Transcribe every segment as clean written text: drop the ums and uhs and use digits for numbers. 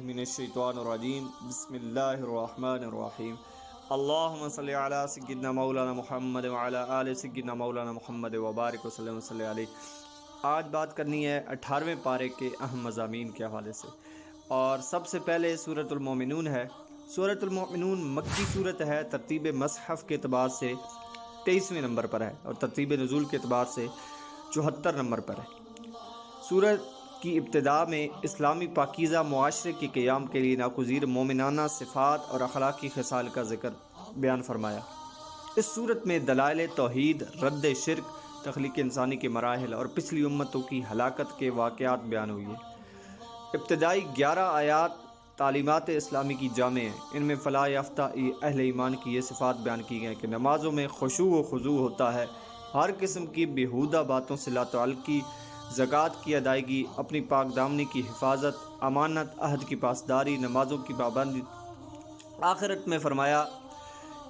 من الشیطان الرجیم بسم اللہ الرحمن الرحیم اللہم صلی علی سیدنا مولانا محمد وعلی آل سیدنا مولانا محمد وبارک وسلم صلی علیہ۔ آج بات کرنی ہے 18ویں پارے کے اہم مضامین کے حوالے سے، اور سب سے پہلے سورۃ المومنون ہے۔ سورۃ المومنون مکی صورت ہے، ترتیب مصحف کے اعتبار سے 23ویں نمبر پر ہے اور ترتیب نزول کے اعتبار سے 74 نمبر پر ہے۔ سورت کی ابتدا میں اسلامی پاکیزہ معاشرے کے قیام کے لیے ناگزیر مومنانہ صفات اور اخلاقی خصال کا ذکر بیان فرمایا۔ اس صورت میں دلائل توحید، رد شرک، تخلیق انسانی کے مراحل اور پچھلی امتوں کی ہلاکت کے واقعات بیان ہوئی ہیں۔ ابتدائی 11 آیات تعلیمات اسلامی کی جامع ہیں۔ ان میں فلاح یافتہ اہل ایمان کی یہ صفات بیان کی گئی کہ نمازوں میں خشوع و خضوع ہوتا ہے، ہر قسم کی بیہودہ باتوں سے لا تعلقی، زکوٰۃ کی ادائیگی، اپنی پاک دامنی کی حفاظت، امانت عہد کی پاسداری، نمازوں کی پابندی۔ آخرت میں فرمایا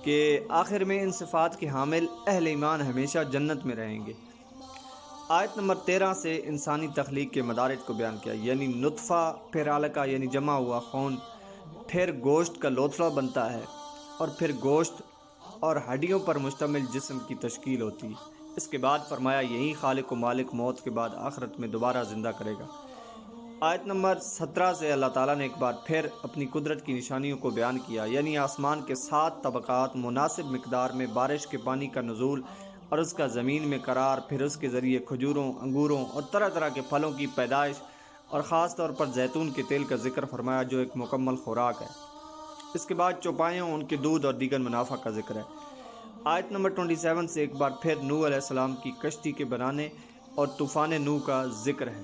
کہ آخر میں ان صفات کے حامل اہل ایمان ہمیشہ جنت میں رہیں گے۔ آیت نمبر 13 سے انسانی تخلیق کے مدارج کو بیان کیا، یعنی نطفہ، پھر علقہ یعنی جمع ہوا خون، پھر گوشت کا لوتھڑا بنتا ہے اور پھر گوشت اور ہڈیوں پر مشتمل جسم کی تشکیل ہوتی ہے۔ اس کے بعد فرمایا یہی خالق و مالک موت کے بعد آخرت میں دوبارہ زندہ کرے گا۔ آیت نمبر 17 سے اللہ تعالیٰ نے ایک بار پھر اپنی قدرت کی نشانیوں کو بیان کیا، یعنی آسمان کے 7 طبقات، مناسب مقدار میں بارش کے پانی کا نزول اور اس کا زمین میں قرار، پھر اس کے ذریعے کھجوروں، انگوروں اور طرح طرح کے پھلوں کی پیدائش، اور خاص طور پر زیتون کے تیل کا ذکر فرمایا جو ایک مکمل خوراک ہے۔ اس کے بعد چوپایوں، ان کے دودھ اور دیگر منافع کا ذکر ہے۔ آیت نمبر 27 سے ایک بار پھر نوح علیہ السلام کی کشتی کے بنانے اور طوفان نوح کا ذکر ہے،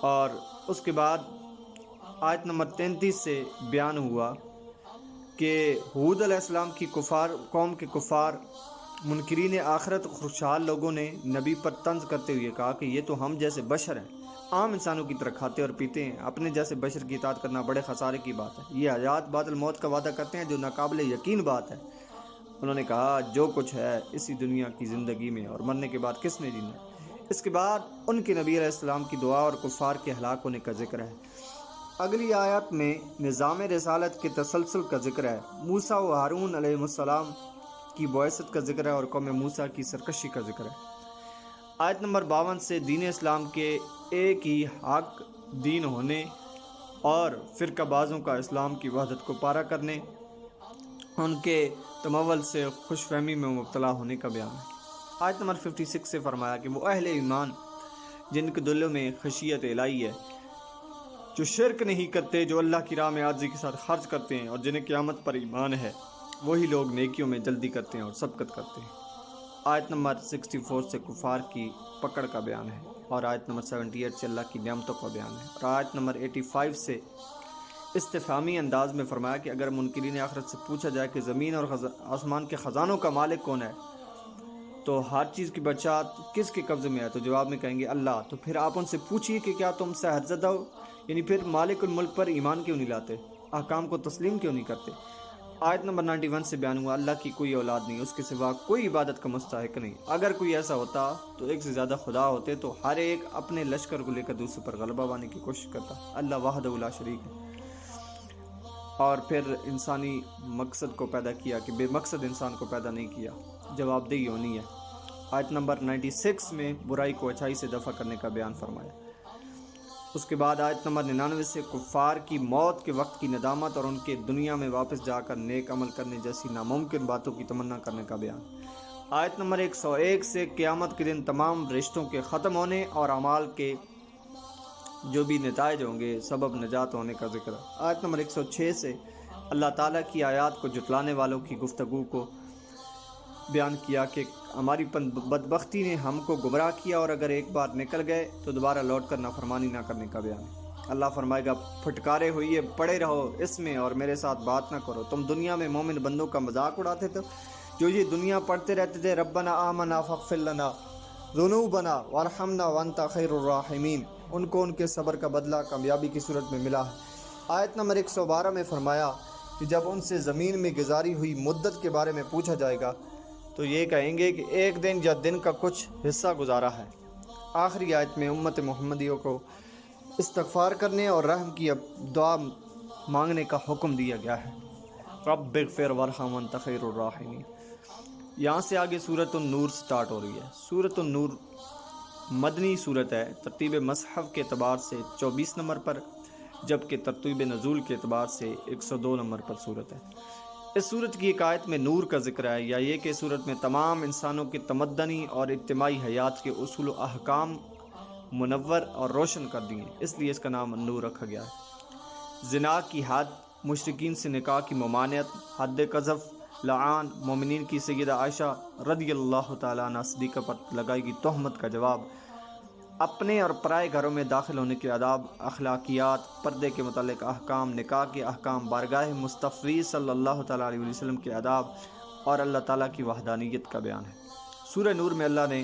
اور اس کے بعد آیت نمبر 33 سے بیان ہوا کہ ہود علیہ السلام کی قوم کے کفار منکرین آخرت خوشحال لوگوں نے نبی پر طنز کرتے ہوئے کہا کہ یہ تو ہم جیسے بشر ہیں، عام انسانوں کی طرح کھاتے اور پیتے ہیں، اپنے جیسے بشر کی اطاعت کرنا بڑے خسارے کی بات ہے، یہ حیات بعد الموت کا وعدہ کرتے ہیں جو ناقابل یقین بات ہے۔ انہوں نے کہا جو کچھ ہے اسی دنیا کی زندگی میں، اور مرنے کے بعد کس نے جینا۔ اس کے بعد ان کے نبی علیہ السلام کی دعا اور کفار کے ہلاک ہونے کا ذکر ہے۔ اگلی آیت میں نظام رسالت کے تسلسل کا ذکر ہے، موسیٰ و ہارون علیہ السلام کی بعثت کا ذکر ہے اور قوم موسیٰ کی سرکشی کا ذکر ہے۔ آیت نمبر 52 سے دین اسلام کے ایک ہی حق دین ہونے اور فرقہ بازوں کا اسلام کی وحدت کو پارا کرنے، ان کے تمول سے خوش فہمی میں مبتلا ہونے کا بیان ہے۔ آیت نمبر 56 سے فرمایا کہ وہ اہل ایمان جن کے دلوں میں خشیت الہی ہے، جو شرک نہیں کرتے، جو اللہ کی راہ میں عاجزی کے ساتھ خرچ کرتے ہیں اور جنہیں قیامت پر ایمان ہے، وہی لوگ نیکیوں میں جلدی کرتے ہیں اور سبقت کرتے ہیں۔ آیت نمبر 64 سے کفار کی پکڑ کا بیان ہے، اور آیت نمبر 78 سے اللہ کی نعمتوں کا بیان ہے، اور آیت نمبر 85 سے استفہامی انداز میں فرمایا کہ اگر منکرین آخرت سے پوچھا جائے کہ زمین اور آسمان کے خزانوں کا مالک کون ہے، تو ہر چیز کی بچات کس کے قبضے میں ہے، تو جواب میں کہیں گے اللہ۔ تو پھر آپ ان سے پوچھئے کہ کیا تم سے حد زدہ ہو، یعنی پھر مالک الملک پر ایمان کیوں نہیں لاتے، احکام کو تسلیم کیوں نہیں کرتے۔ آیت نمبر 91 سے بیان ہوا اللہ کی کوئی اولاد نہیں، اس کے سوا کوئی عبادت کا مستحق نہیں، اگر کوئی ایسا ہوتا تو ایک سے زیادہ خدا ہوتے تو ہر ایک اپنے لشکر کو لے کر دوسرے پر غلبہ پانے کی کوشش کرتا، اللہ وحدہ لا شریک ہے۔ اور پھر انسانی مقصد کو پیدا کیا کہ بے مقصد انسان کو پیدا نہیں کیا، جواب دہی ہونی ہے۔ آیت نمبر 96 میں برائی کو اچھائی سے دفع کرنے کا بیان فرمایا۔ اس کے بعد آیت نمبر 99 سے کفار کی موت کے وقت کی ندامت اور ان کے دنیا میں واپس جا کر نیک عمل کرنے جیسی ناممکن باتوں کی تمنا کرنے کا بیان۔ آیت نمبر 101 سے قیامت کے دن تمام رشتوں کے ختم ہونے اور اعمال کے جو بھی نتائج ہوں گے سبب نجات ہونے کا ذکر ہے۔ آیت نمبر 106 سے اللہ تعالیٰ کی آیات کو جھٹلانے والوں کی گفتگو کو بیان کیا کہ ہماری بدبختی نے ہم کو گمراہ کیا، اور اگر ایک بار نکل گئے تو دوبارہ لوٹ کر نافرمانی نہ کرنے کا بیان ہے۔ اللہ فرمائے گا پھٹکارے ہوئے پڑے رہو اس میں اور میرے ساتھ بات نہ کرو، تم دنیا میں مومن بندوں کا مذاق اڑاتے تھے جو یہ دنیا پڑھتے رہتے تھے ربنا آمنا فاغفر لنا ذنوبنا وارحمنا وانت خیر الراحمین، ان کو ان کے صبر کا بدلہ کامیابی کی صورت میں ملا ہے۔ آیت نمبر 112 میں فرمایا کہ جب ان سے زمین میں گزاری ہوئی مدت کے بارے میں پوچھا جائے گا تو یہ کہیں گے کہ ایک دن یا دن کا کچھ حصہ گزارا ہے۔ آخری آیت میں امت محمدیوں کو استغفار کرنے اور رحم کی دعا مانگنے کا حکم دیا گیا ہے۔ رب اغفر وارحم وانت خیر الراحمین۔ یہاں سے آگے سورۃ النور سٹارٹ ہو رہی ہے۔ سورۃ النور مدنی صورت ہے، ترتیب مصحف کے اعتبار سے 24 نمبر پر، جبکہ ترتیب نزول کے اعتبار سے 102 نمبر پر صورت ہے۔ اس صورت کی ایک آیت میں نور کا ذکر ہے، یا یہ کہ صورت میں تمام انسانوں کی تمدنی اور اجتماعی حیات کے اصول و احکام منور اور روشن کر دیے، اس لیے اس کا نام نور رکھا گیا ہے۔ زنا کی حد، مشرکین سے نکاح کی ممانعت، حد قذف، لعان، مومنین کی سیدہ عائشہ رضی اللہ تعالیٰ عنہ صدیقہ پر لگائی گئی تہمت کا جواب، اپنے اور پرائے گھروں میں داخل ہونے کے آداب، اخلاقیات، پردے کے متعلق احکام، نکاح کے احکام، بارگاہ مصطفی صلی اللہ تعالیٰ علیہ وسلم کے آداب اور اللہ تعالیٰ کی وحدانیت کا بیان ہے۔ سورہ نور میں اللہ نے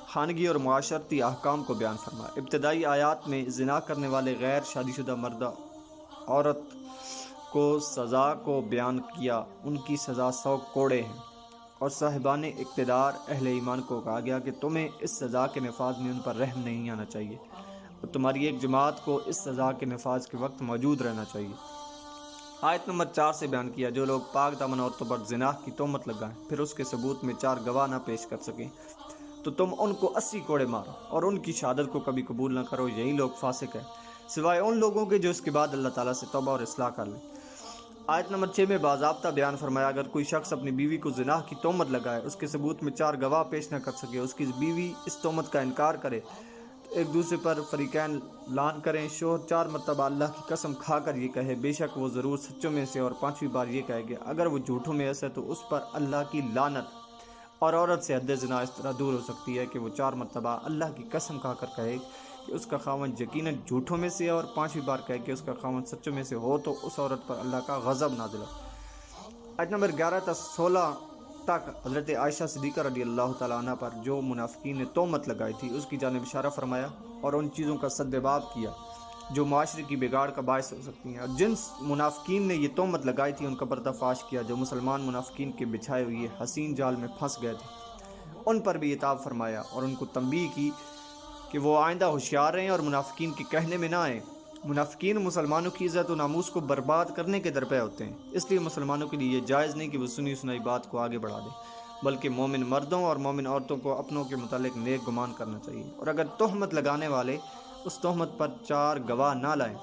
خانگی اور معاشرتی احکام کو بیان فرمایا۔ ابتدائی آیات میں زنا کرنے والے غیر شادی شدہ مرد عورت کو سزا کو بیان کیا، ان کی سزا 100 کوڑے ہیں، اور صاحبان اقتدار اہل ایمان کو کہا گیا کہ تمہیں اس سزا کے نفاذ میں ان پر رحم نہیں آنا چاہیے، اور تمہاری ایک جماعت کو اس سزا کے نفاذ کے وقت موجود رہنا چاہیے۔ آیت نمبر 4 سے بیان کیا، جو لوگ پاک دامن عورتوں پر زنا کی تہمت لگائیں پھر اس کے ثبوت میں 4 گواہ نہ پیش کر سکیں تو تم ان کو 80 کوڑے مارو اور ان کی شہادت کو کبھی قبول نہ کرو، یہی لوگ فاسق ہیں، سوائے ان لوگوں کے جو اس کے بعد اللہ تعالیٰ سے توبہ اور اصلاح کر لیں۔ آیت نمبر 6 میں باضابطہ بیان فرمایا، اگر کوئی شخص اپنی بیوی کو زنا کی تہمت لگائے، اس کے ثبوت میں 4 گواہ پیش نہ کر سکے، اس کی بیوی اس تہمت کا انکار کرے تو ایک دوسرے پر فریقین لعن کریں، شوہر 4 مرتبہ اللہ کی قسم کھا کر یہ کہے بے شک وہ ضرور سچوں میں سے، اور 5ویں بار یہ کہے گا اگر وہ جھوٹوں میں ایسا تو اس پر اللہ کی لعنت۔ اور عورت سے حد زنا اس طرح دور ہو سکتی ہے کہ وہ 4 مرتبہ اللہ کی قسم کھا کر کہے کہ اس کا خاوند یقیناً جھوٹوں میں سے، اور 5ویں بار کہے کہ اس کا خاوند سچوں میں سے ہو تو اس عورت پر اللہ کا غضب نازل ہو۔ آیت نمبر 11 تا 16 تک حضرت عائشہ صدیقہ رضی اللہ تعالیٰ عنہ پر جو منافقین نے تہمت لگائی تھی اس کی جانب اشارہ فرمایا، اور ان چیزوں کا سدباب کیا جو معاشرے کی بگاڑ کا باعث ہو سکتی ہیں، اور جن منافقین نے یہ تہمت لگائی تھی ان کا پردہ فاش کیا، جو مسلمان منافقین کے بچھائے ہوئے حسین جال میں پھنس گئے تھے، ان پر بھی عتاب فرمایا، اور ان کو تنبیہ کی کہ وہ آئندہ ہوشیار رہیں اور منافقین کے کہنے میں نہ آئیں۔ منافقین مسلمانوں کی عزت و ناموس کو برباد کرنے کے درپے ہوتے ہیں، اس لیے مسلمانوں کے لیے یہ جائز نہیں کہ وہ سنی سنائی بات کو آگے بڑھا دیں، بلکہ مومن مردوں اور مومن عورتوں کو اپنوں کے متعلق نیک گمان کرنا چاہیے، اور اگر تہمت لگانے والے اس تہمت پر 4 گواہ نہ لائیں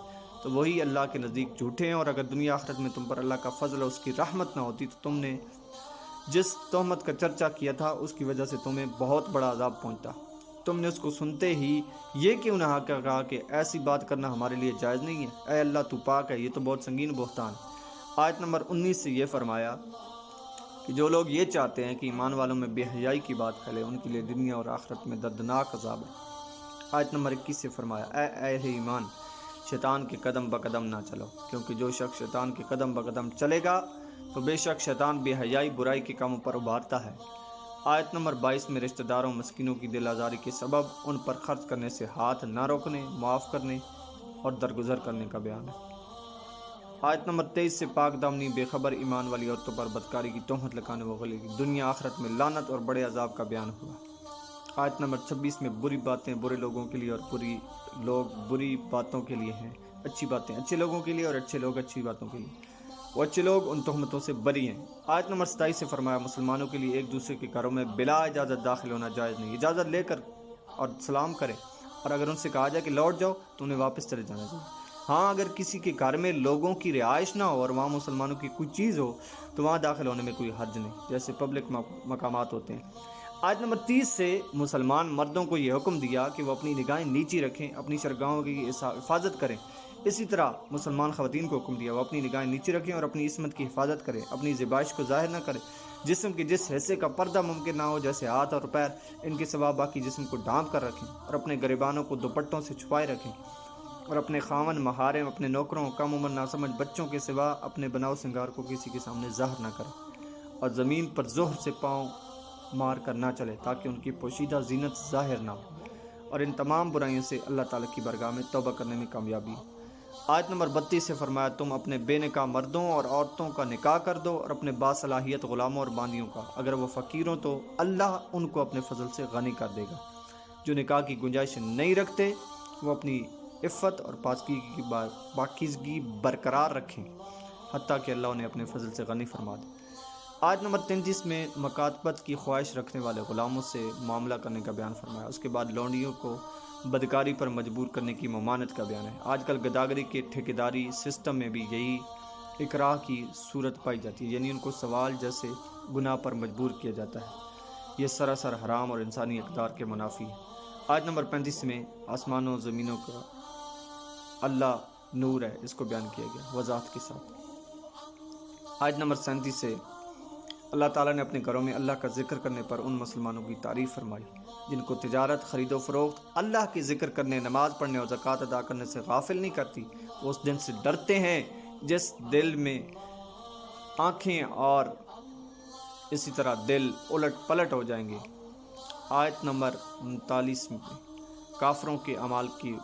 تو وہی اللہ کے نزدیک جھوٹے ہیں، اور اگر دنیا آخرت میں تم پر اللہ کا فضل اور اس کی رحمت نہ ہوتی تو تم نے جس تہمت کا چرچا کیا تھا اس کی وجہ سے تمہیں بہت بڑا عذاب پہنچتا۔ تم نے اس کو سنتے ہی یہ کیوں نہ کہا کہ ایسی بات کرنا ہمارے لیے جائز نہیں ہے، اے اللہ تو پاک ہے، یہ تو بہت سنگین بہتان۔ آیت نمبر 19 سے یہ فرمایا کہ جو لوگ یہ چاہتے ہیں کہ ایمان والوں میں بے حیائی کی بات پھیلے ان کے لیے دنیا اور آخرت میں دردناک عذاب ہے۔ آیت نمبر 21 سے فرمایا، اے اہل ایمان، شیطان کے قدم بقدم نہ چلو، کیونکہ جو شخص شیطان کے قدم بقدم چلے گا تو بے شک شیطان بے حیائی برائی کے کاموں پر ابھارتا ہے۔ آیت نمبر 22 میں رشتہ داروں مسکینوں کی دل آزاری کے سبب ان پر خرچ کرنے سے ہاتھ نہ روکنے، معاف کرنے اور درگزر کرنے کا بیان ہے۔ آیت نمبر 23 سے پاک دامنی بے خبر ایمان والی عورتوں پر بدکاری کی تہمت لگانے والے کی دنیا آخرت میں لعنت اور بڑے عذاب کا بیان ہوا۔ آیت نمبر 26 میں بری باتیں برے لوگوں کے لیے اور بری باتوں کے لیے ہیں، اچھی باتیں اچھے لوگوں کے لیے اور اچھے لوگ اچھی باتوں کے لیے، وہ اچھے لوگ ان تہمتوں سے بری ہیں۔ آیت نمبر 27 سے فرمایا، مسلمانوں کے لیے ایک دوسرے کے گھروں میں بلا اجازت داخل ہونا جائز نہیں، اجازت لے کر اور سلام کریں، اور اگر ان سے کہا جائے کہ لوٹ جاؤ تو انہیں واپس چلے جانا چاہیے۔ ہاں اگر کسی کے گھر میں لوگوں کی رہائش نہ ہو اور وہاں مسلمانوں کی کوئی چیز ہو تو وہاں داخل ہونے میں کوئی حرج نہیں، جیسے پبلک مقامات ہوتے ہیں۔ آیت نمبر 30 سے مسلمان مردوں کو یہ حکم دیا کہ وہ اپنی نگاہیں نیچی رکھیں، اپنی شرمگاہوں کی حفاظت کریں۔ اسی طرح مسلمان خواتین کو حکم دیا وہ اپنی نگاہیں نیچے رکھیں اور اپنی عصمت کی حفاظت کریں، اپنی زیبائش کو ظاہر نہ کریں، جسم کے جس حصے کا پردہ ممکن نہ ہو جیسے ہاتھ اور پیر، ان کے سوا باقی جسم کو ڈھانپ کر رکھیں، اور اپنے گریبانوں کو دوپٹوں سے چھپائے رکھیں، اور اپنے خاوند، محارم، اپنے نوکروں، کم عمر ناسمجھ بچوں کے سوا اپنے بناؤ سنگار کو کسی کے سامنے ظاہر نہ کریں، اور زمین پر زہر سے پاؤں مار کر نہ چلے تاکہ ان کی پوشیدہ زینت ظاہر نہ ہو، اور ان تمام برائیوں سے اللہ تعالیٰ کی بارگاہ میں توبہ کرنے میں کامیابی۔ آیت نمبر 32 سے فرمایا، تم اپنے بے نکاح مردوں اور عورتوں کا نکاح کر دو اور اپنے باصلاحیت غلاموں اور باندیوں کا، اگر وہ فقیر ہوں تو اللہ ان کو اپنے فضل سے غنی کر دے گا۔ جو نکاح کی گنجائش نہیں رکھتے وہ اپنی عفت اور پاکیزگی برقرار رکھیں حتیٰ کہ اللہ انہیں اپنے فضل سے غنی فرما دے۔ آیت نمبر 33 میں مکاتبت کی خواہش رکھنے والے غلاموں سے معاملہ کرنے کا بیان فرمایا۔ اس کے بعد لونڈیوں کو بدکاری پر مجبور کرنے کی ممانعت کا بیان ہے۔ آج کل گداگری کے ٹھیکیداری سسٹم میں بھی یہی اکراہ کی صورت پائی جاتی ہے، یعنی ان کو سوال جیسے گناہ پر مجبور کیا جاتا ہے۔ یہ سراسر حرام اور انسانی اقدار کے منافی ہے۔ آیت نمبر 35 میں آسمانوں و زمینوں کا اللہ نور ہے، اس کو بیان کیا گیا وضاحت کے ساتھ۔ آیت نمبر 37 سے اللہ تعالیٰ نے اپنے گھروں میں اللہ کا ذکر کرنے پر ان مسلمانوں کی تعریف فرمائی جن کو تجارت، خرید و فروخت اللہ کی ذکر کرنے، نماز پڑھنے اور زکوٰۃ ادا کرنے سے غافل نہیں کرتی۔ وہ اس دن سے ڈرتے ہیں جس دل میں آنکھیں اور اسی طرح دل الٹ پلٹ ہو جائیں گے۔ آیت نمبر 39 میں کافروں کے اعمال کی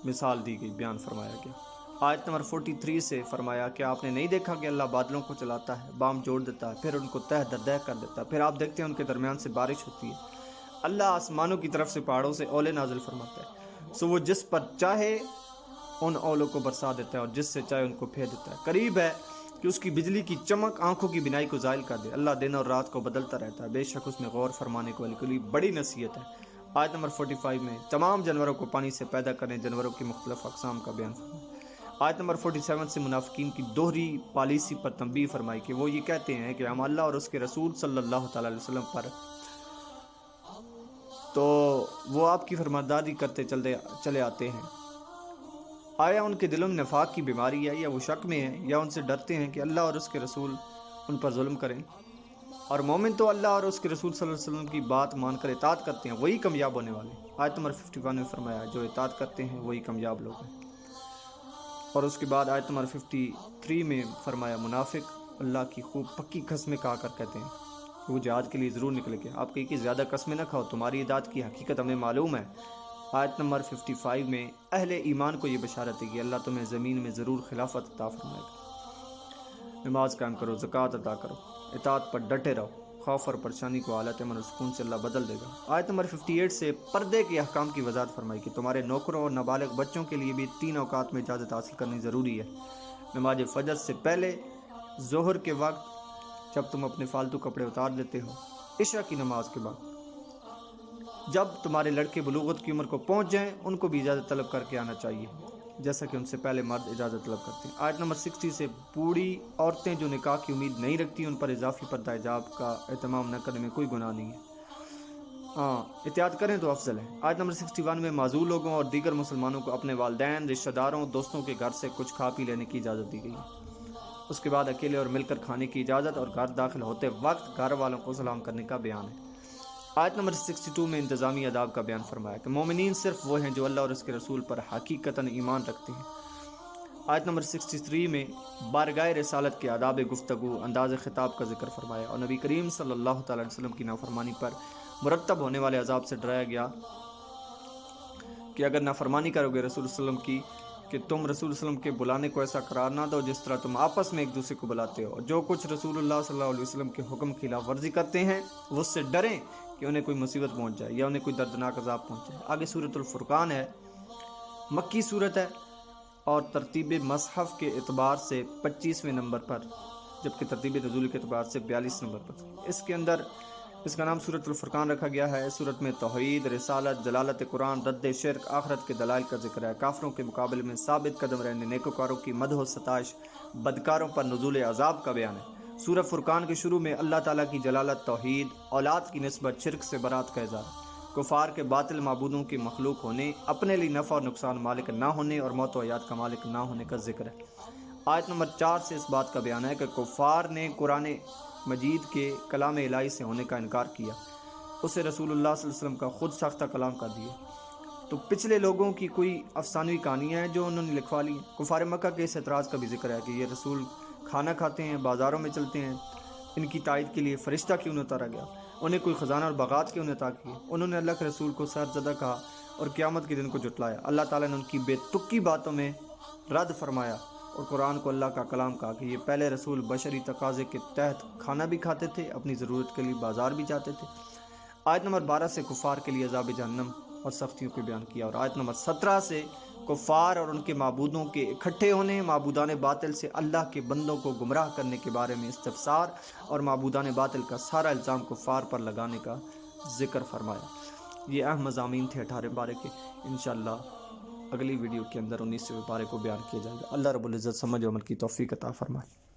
مثال دی گئی، بیان فرمایا گیا۔ آیت نمبر 43 سے فرمایا کہ آپ نے نہیں دیکھا کہ اللہ بادلوں کو چلاتا ہے، بام جوڑ دیتا ہے، پھر ان کو تہ در دہ کر دیتا ہے، پھر آپ دیکھتے ہیں ان کے درمیان سے بارش ہوتی ہے۔ اللہ آسمانوں کی طرف سے پہاڑوں سے اولے نازل فرماتا ہے، سو وہ جس پر چاہے ان اولوں کو برسا دیتا ہے اور جس سے چاہے ان کو پھیر دیتا ہے۔ قریب ہے کہ اس کی بجلی کی چمک آنکھوں کی بینائی کو زائل کر دے۔ اللہ دن اور رات کو بدلتا رہتا ہے، بے شک اس میں غور فرمانے کو لیے بڑی نصیحت ہے۔ آیت نمبر 45 میں تمام جانوروں کو پانی سے پیدا کرنے، جانوروں کی مختلف اقسام کا بیان فرمایا۔ آیت نمبر 47 سے منافقین کی دوہری پالیسی پر تنبیہ فرمائی کہ وہ یہ کہتے ہیں کہ ہم اللہ اور اس کے رسول صلی اللہ تعالیٰ علیہ وسلم پر تو وہ آپ کی فرمانبرداری کرتے چلے آتے ہیں۔ آیا ان کے دلوں میں نفاق کی بیماری ہے یا وہ شک میں ہیں یا ان سے ڈرتے ہیں کہ اللہ اور اس کے رسول ان پر ظلم کریں؟ اور مومن تو اللہ اور اس کے رسول صلی اللہ علیہ وسلم کی بات مان کر اطاعت کرتے ہیں، وہی کامیاب ہونے والے ہیں۔ آیت نمبر 51 میں فرمایا جو اطاعت کرتے ہیں وہی کامیاب لوگ ہیں۔ اور اس کے بعد آیت نمبر 53 میں فرمایا منافق اللہ کی خوب پکی قسمیں کہا کر کہتے ہیں کہ وہ جہاد کے لیے ضرور نکلے گے۔ آپ کہیں کہ زیادہ قسمیں نہ کھاؤ، تمہاری اطاعت کی حقیقت ہمیں معلوم ہے۔ آیت نمبر 55 میں اہل ایمان کو یہ بشارت ہے کہ اللہ تمہیں زمین میں ضرور خلافت عطا فرمائے گا۔ نماز قائم کرو، زکوٰۃ ادا کرو، اطاعت پر ڈٹے رہو، خوف اور پریشانی کو حالت امن و سکون سے اللہ بدل دے گا۔ آیت نمبر 58 سے پردے کے احکام کی وضاحت فرمائی کہ تمہارے نوکروں اور نابالغ بچوں کے لیے بھی 3 اوقات میں اجازت حاصل کرنی ضروری ہے۔ نماز فجر سے پہلے، ظہر کے وقت جب تم اپنے فالتو کپڑے اتار دیتے ہو، عشاء کی نماز کے بعد جب تمہارے لڑکے بلوغت کی عمر کو پہنچ جائیں ان کو بھی اجازت طلب کر کے آنا چاہیے جیسا کہ ان سے پہلے مرد اجازت طلب کرتے ہیں۔ آیت نمبر 60 سے بوڑھی عورتیں جو نکاح کی امید نہیں رکھتی ان پر اضافی پردہ حجاب کا اہتمام نہ کرنے میں کوئی گناہ نہیں ہے، احتیاط کریں تو افضل ہے۔ آیت نمبر 61 میں معذور لوگوں اور دیگر مسلمانوں کو اپنے والدین، رشتہ داروں، دوستوں کے گھر سے کچھ کھا پی لینے کی اجازت دی گئی ہے۔ اس کے بعد اکیلے اور مل کر کھانے کی اجازت اور گھر داخل ہوتے وقت گھر والوں کو سلام کرنے کا بیان ہے۔ آیت نمبر 62 میں انتظامی آداب کا بیان فرمایا کہ مومنین صرف وہ ہیں جو اللہ اور اس کے رسول پر حقیقتاً ایمان رکھتے ہیں۔ آیت نمبر 63 میں بارگاہ رسالت کے آداب گفتگو، انداز خطاب کا ذکر فرمایا اور نبی کریم صلی اللہ تعالیٰ علیہ وسلم کی نافرمانی پر مرتب ہونے والے عذاب سے ڈرایا گیا کہ اگر نافرمانی کرو گے رسول صلی اللہ علیہ وسلم کی کہ تم رسول صلی اللہ علیہ وسلم کے بلانے کو ایسا قرار نہ دو جس طرح تم آپس میں ایک دوسرے کو بلاتے ہو، جو کچھ رسول اللہ صلی اللہ علیہ وسلم کے حکم کی خلاف ورزی کرتے ہیں وہ اس سے ڈریں کہ انہیں کوئی مصیبت پہنچ جائے یا انہیں کوئی دردناک عذاب پہنچ جائے۔ آگے سورۃ الفرقان ہے، مکی صورت ہے اور ترتیب مصحف کے اعتبار سے 25ویں نمبر پر جبکہ ترتیب نزول کے اعتبار سے 42 نمبر پر۔ اس کے اندر اس کا نام سورۃ الفرقان رکھا گیا ہے۔ سورت میں توحید، رسالت، جلالت قرآن، رد شرک، آخرت کے دلائل کا ذکر ہے۔ کافروں کے مقابلے میں ثابت قدم رہنے، نیکوکاروں کی مدح و ستائش، بدکاروں پر نزول عذاب کا بیان ہے۔ سورہ فرقان کے شروع میں اللہ تعالیٰ کی جلالت، توحید، اولاد کی نسبت، شرک سے برات کا اظہار، کفار کے باطل معبودوں کے مخلوق ہونے، اپنے لیے نفع اور نقصان مالک نہ ہونے اور موت و حیات کا مالک نہ ہونے کا ذکر ہے۔ آیت نمبر 4 سے اس بات کا بیان ہے کہ کفار نے قرآن مجید کے کلام الہی سے ہونے کا انکار کیا، اسے رسول اللہ صلی اللہ علیہ وسلم کا خود ساختہ کلام کر دیا۔ تو پچھلے لوگوں کی کوئی افسانوی کہانیاں ہیں جو انہوں نے لکھوا لی ہیں۔ کفار مکہ کے اس اعتراض کا بھی ذکر ہے کہ یہ رسول کھانا کھاتے ہیں، بازاروں میں چلتے ہیں، ان کی تائید کے لیے فرشتہ کیوں نہ اتارا گیا، انہیں کوئی خزانہ اور باغات کیوں نہ عطا کیے۔ انہوں نے اللہ کے رسول کو سرزدہ کہا اور قیامت کے دن کو جھٹلایا۔ اللہ تعالیٰ نے ان کی بے تکی باتوں میں رد فرمایا اور قرآن کو اللہ کا کلام کہا کہ یہ پہلے رسول بشری تقاضے کے تحت کھانا بھی کھاتے تھے، اپنی ضرورت کے لیے بازار بھی جاتے تھے۔ آیت نمبر 12 سے کفار کے لیے عذاب جہنم اور سختیوں کو بیان کیا اور آیت نمبر 17 سے کفار اور ان کے معبودوں کے اکٹھے ہونے، معبودان باطل سے اللہ کے بندوں کو گمراہ کرنے کے بارے میں استفسار، اور معبودان باطل کا سارا الزام کفار پر لگانے کا ذکر فرمایا۔ یہ اہم مضامین تھے 18 پارے کے۔ انشاءاللہ اگلی ویڈیو کے اندر 19ویں پارے کو بیان کیا جائے گا۔ اللہ رب العزت سمجھ و عمل کی توفیق عطا فرمائے۔